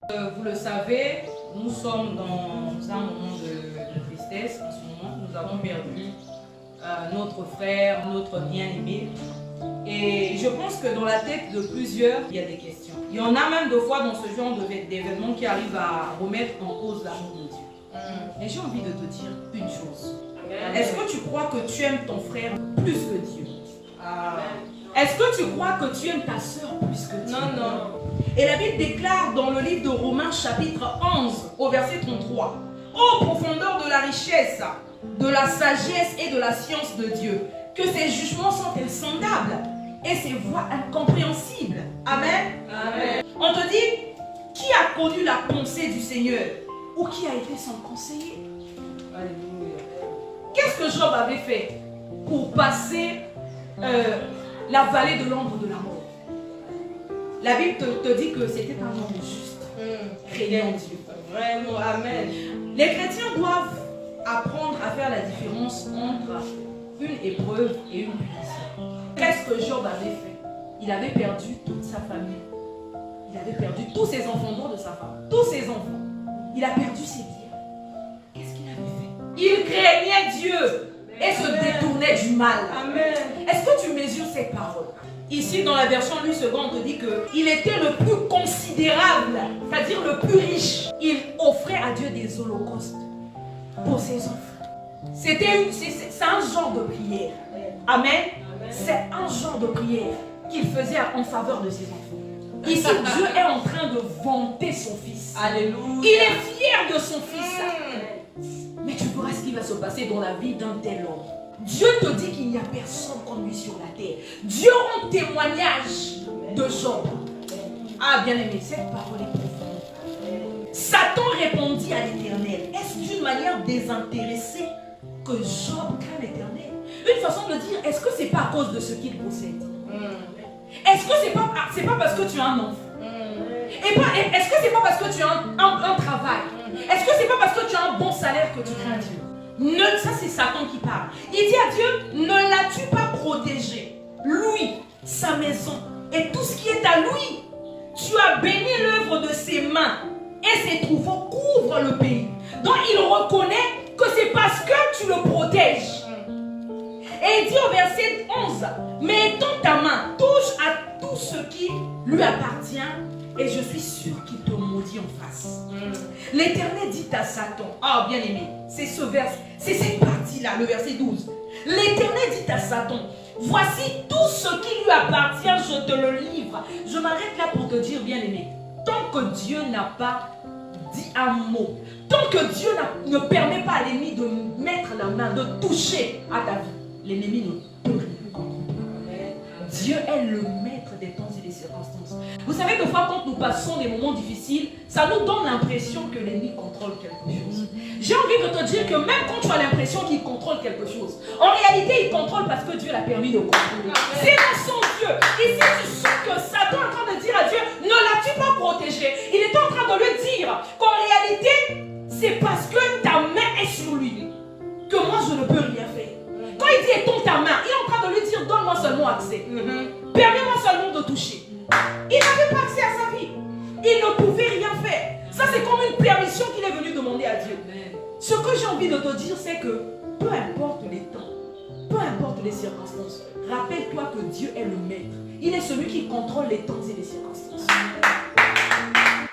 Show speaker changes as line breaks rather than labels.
Vous le savez, nous sommes dans un moment de tristesse en ce moment. Nous avons perdu notre frère, notre bien-aimé. Et je pense que dans la tête de plusieurs, il y a des questions. Il y en a même des fois dans ce genre d'événements qui arrivent à remettre en cause l'amour de Dieu. Mais j'ai envie de te dire une chose. Est-ce que tu crois que tu aimes ton frère plus que Dieu? Est-ce que tu crois que tu aimes ta soeur plus que Dieu?
Non, non.
Et la Bible déclare dans le livre de Romains chapitre 11 au verset 33: ô profondeur de la richesse, de la sagesse et de la science de Dieu, que ses jugements sont insondables et ses voies incompréhensibles. Amen.
Amen.
On te dit, qui a connu la pensée du Seigneur ou qui a été son conseiller?
Alléluia.
Qu'est-ce que Job avait fait pour passer la vallée de l'ombre de la mort? La Bible te dit que c'était un homme juste, craignant Dieu.
Vraiment, amen.
Les chrétiens doivent apprendre à faire la différence entre une épreuve et une punition. Qu'est-ce que Job avait fait? Il avait perdu toute sa famille. Il avait perdu tous ses enfants, dont de sa femme. Tous ses enfants. Il a perdu ses biens. Qu'est-ce qu'il avait fait? Il craignait Dieu et se détournait du mal.
Amen.
Est-ce que tu mesures ces paroles? Ici, dans la version Louis II, on te dit qu'il était le plus considérable, c'est-à-dire le plus riche. Il offrait à Dieu des holocaustes pour ses enfants. C'est un genre de prière. Amen. C'est un genre de prière qu'il faisait en faveur de ses enfants. Ici, Dieu est en train de vanter son fils.
Alléluia.
Il est fier de son fils. Mais tu verras ce qui va se passer dans la vie d'un tel homme. Dieu te dit qu'il n'y a personne comme lui sur la terre. Dieu rend témoignage de Job. Ah, bien aimé, cette parole est profonde. Satan répondit à l'Éternel. Est-ce d'une manière désintéressée que Job craint l'Éternel? Une façon de dire, est-ce que c'est pas à cause de ce qu'il possède? Est-ce que c'est pas parce que tu as un enfant? Est-ce que c'est pas parce que tu as un travail? Est-ce que c'est pas parce que tu as un bon salaire que tu crains Dieu? Ça c'est Satan qui parle. Il dit à Dieu, ne l'as-tu pas protégé? Lui, sa maison et tout ce qui est à lui. Tu as béni l'œuvre de ses mains et ses troupeaux couvrent le pays. Donc il reconnaît que c'est parce que tu le protèges. Et il dit au verset 11, mais étends ta main, touche à tout ce qui lui appartient et je suis sûr qu'il te maudit en face. L'Éternel dit à Satan, ah bien aimé, c'est ce verset, c'est cette partie-là, le verset 12. L'Éternel dit à Satan, voici tout ce qui lui appartient, je te le livre. Je m'arrête là pour te dire, bien aimé, tant que Dieu n'a pas dit un mot, tant que Dieu ne permet pas à l'ennemi de mettre la main, de toucher à ta vie, l'ennemi ne peut rien contre toi. Dieu est le maître des temps et des circonstances. Vous savez que fois quand nous passons des moments difficiles, ça nous donne l'impression que l'ennemi contrôle quelque chose. J'ai envie de te dire que même quand tu as l'impression qu'il contrôle quelque chose, en réalité il contrôle parce que Dieu l'a permis de contrôler. C'est dans son Dieu. Ici tu sens que Satan est en train de dire à Dieu, ne l'as-tu pas protégé? Il est en train de lui dire qu'en réalité, c'est parce que ta main est sur lui que moi je ne peux rien faire. Quand il dit étends ta main, il est en train de lui dire donne-moi seulement accès. Permets-moi seulement de toucher. Il n'avait pas accès à sa vie. Il ne pouvait rien faire. Ça c'est comme une permission qu'il est venu demander à Dieu. Ce que j'ai envie de te dire c'est que peu importe les temps, peu importe les circonstances, rappelle-toi que Dieu est le maître. Il est celui qui contrôle les temps et les circonstances.